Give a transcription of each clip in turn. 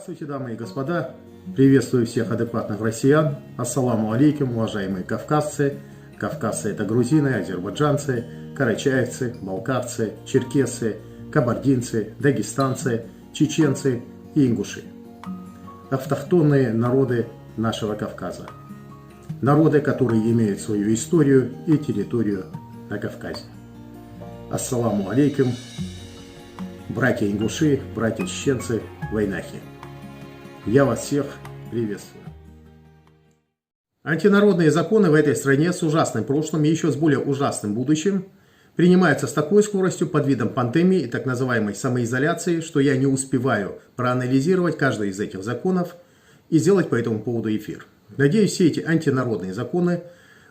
Здравствуйте, дамы и господа! Приветствую всех адекватных россиян. Ассаламу алейкум, уважаемые кавказцы. Кавказцы — это грузины, азербайджанцы, карачаевцы, балкарцы, черкессы, кабардинцы, дагестанцы, чеченцы и ингуши. Автохтонные народы нашего Кавказа. Народы, которые имеют свою историю и территорию на Кавказе. Ассаламу алейкум, братья ингуши, братья чеченцы, войнахи. Я вас всех приветствую. Антинародные законы в этой стране с ужасным прошлым и еще с более ужасным будущим принимаются с такой скоростью под видом пандемии и так называемой самоизоляции, что я не успеваю проанализировать каждый из этих законов и сделать по этому поводу эфир. Надеюсь, все эти антинародные законы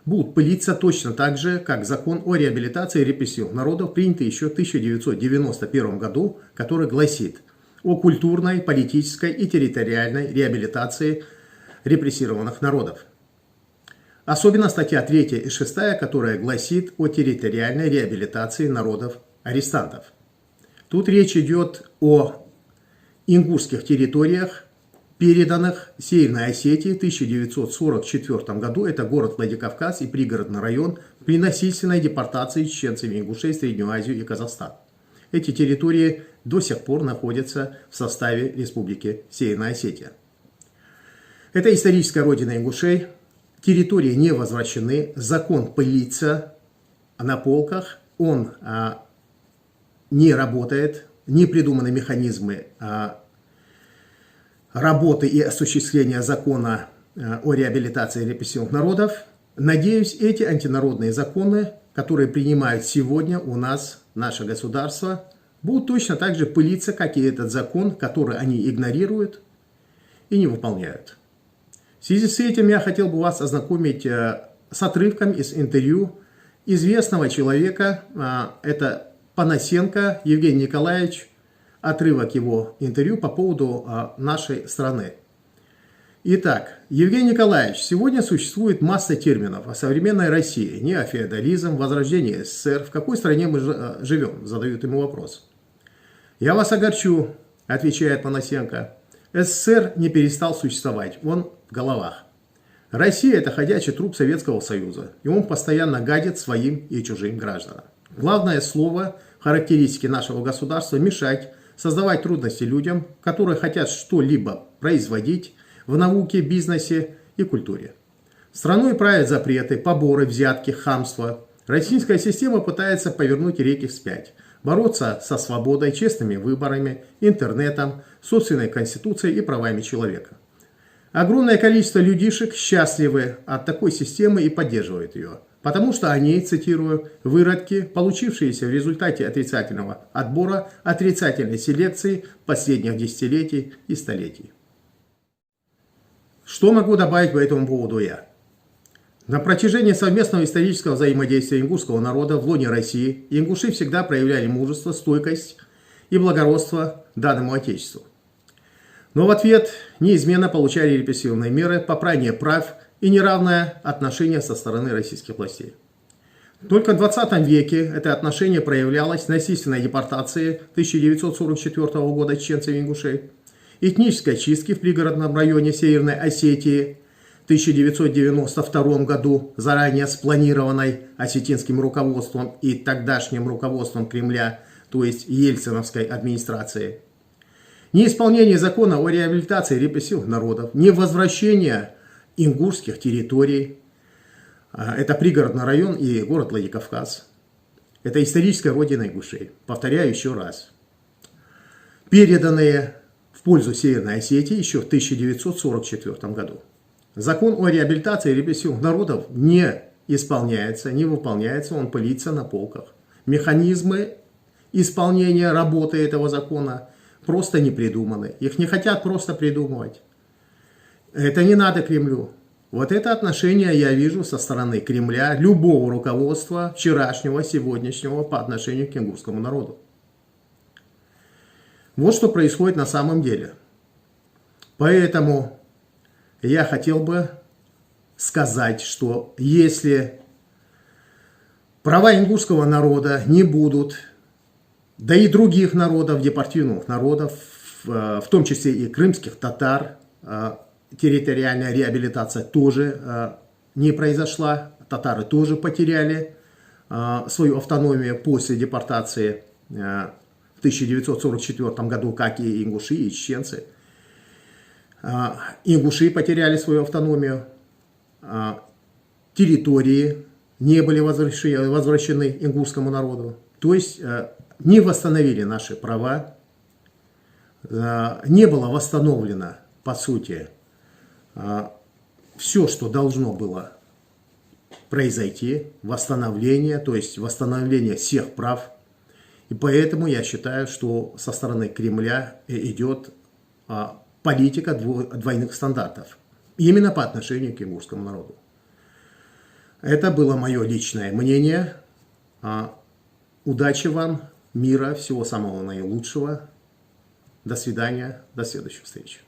будут пылиться точно так же, как закон о реабилитации репрессивных народов, принятый еще в 1991 году, который гласит о культурной, политической и территориальной реабилитации репрессированных народов. Особенно статья 3 и 6, которая гласит о территориальной реабилитации народов-арестантов. Тут речь идет о ингушских территориях, переданных Северной Осетии в 1944 году. Это город Владикавказ и пригородный район при насильственной депортации чеченцами и ингушей в Среднюю Азию и Казахстан. Эти территории до сих пор находятся в составе Республики Северная Осетия. Это историческая родина ингушей. Территории не возвращены. Закон пылится на полках. Он не работает. Не придуманы механизмы работы и осуществления закона о реабилитации репрессивных народов. Надеюсь, эти антинародные законы, которые принимают сегодня у нас наше государство, будут точно так же пылиться, как и этот закон, который они игнорируют и не выполняют. В связи с этим я хотел бы вас ознакомить с отрывком из интервью известного человека, это Панасенко Евгений Николаевич, отрывок его интервью по поводу нашей страны. Итак, Евгений Николаевич, сегодня существует масса терминов о современной России, неофеодализм, возрождение СССР. В какой стране мы живем? Задают ему вопрос. Я вас огорчу, отвечает Панасенко. СССР не перестал существовать, он в головах. Россия — это ходячий труп Советского Союза, и он постоянно гадит своим и чужим гражданам. Главное слово в характеристике нашего государства — мешать, создавать трудности людям, которые хотят что-либо производить в науке, бизнесе и культуре. Страной правят запреты, поборы, взятки, хамство. Российская система пытается повернуть реки вспять, бороться со свободой, честными выборами, интернетом, собственной конституцией и правами человека. Огромное количество людишек счастливы от такой системы и поддерживают ее, потому что они, цитирую, выродки, получившиеся в результате отрицательного отбора, отрицательной селекции последних десятилетий и столетий. Что могу добавить по этому поводу я? На протяжении совместного исторического взаимодействия ингушского народа в лоне России ингуши всегда проявляли мужество, стойкость и благородство данному отечеству. Но в ответ неизменно получали репрессивные меры, попрание прав и неравное отношение со стороны российских властей. Только в 20 веке это отношение проявлялось в насильственной депортации 1944 года чеченцев и ингушей, этнической чистки в пригородном районе Северной Осетии в 1992 году, заранее спланированной осетинским руководством и тогдашним руководством Кремля, то есть ельциновской администрации. Неисполнение закона о реабилитации репрессивных народов, невозвращение ингушских территорий, это пригородный район и город Владикавказ, это историческая родина ингушей, повторяю еще раз, переданные в пользу Северной Осетии еще в 1944 году. Закон о реабилитации репрессивных народов не исполняется, не выполняется, он пылится на полках. Механизмы исполнения работы этого закона просто не придуманы. Их не хотят просто придумывать. Это не надо Кремлю. Вот это отношение я вижу со стороны Кремля, любого руководства, вчерашнего, сегодняшнего, по отношению к ингушскому народу. Вот что происходит на самом деле. Поэтому я хотел бы сказать, что если права ингушского народа не будут, да и других народов, депортированных народов, в том числе и крымских татар, территориальная реабилитация тоже не произошла. Татары тоже потеряли свою автономию после депортации в 1944 году, как и ингуши, и чеченцы. Ингуши потеряли свою автономию, территории не были возвращены ингушскому народу. То есть не восстановили наши права, не было восстановлено, по сути, все, что должно было произойти, восстановление, то есть восстановление всех прав. И поэтому я считаю, что со стороны Кремля идет политика двойных стандартов. Именно по отношению к ингушскому народу. Это было мое личное мнение. Удачи вам, мира, всего самого наилучшего. До свидания, до следующих встреч.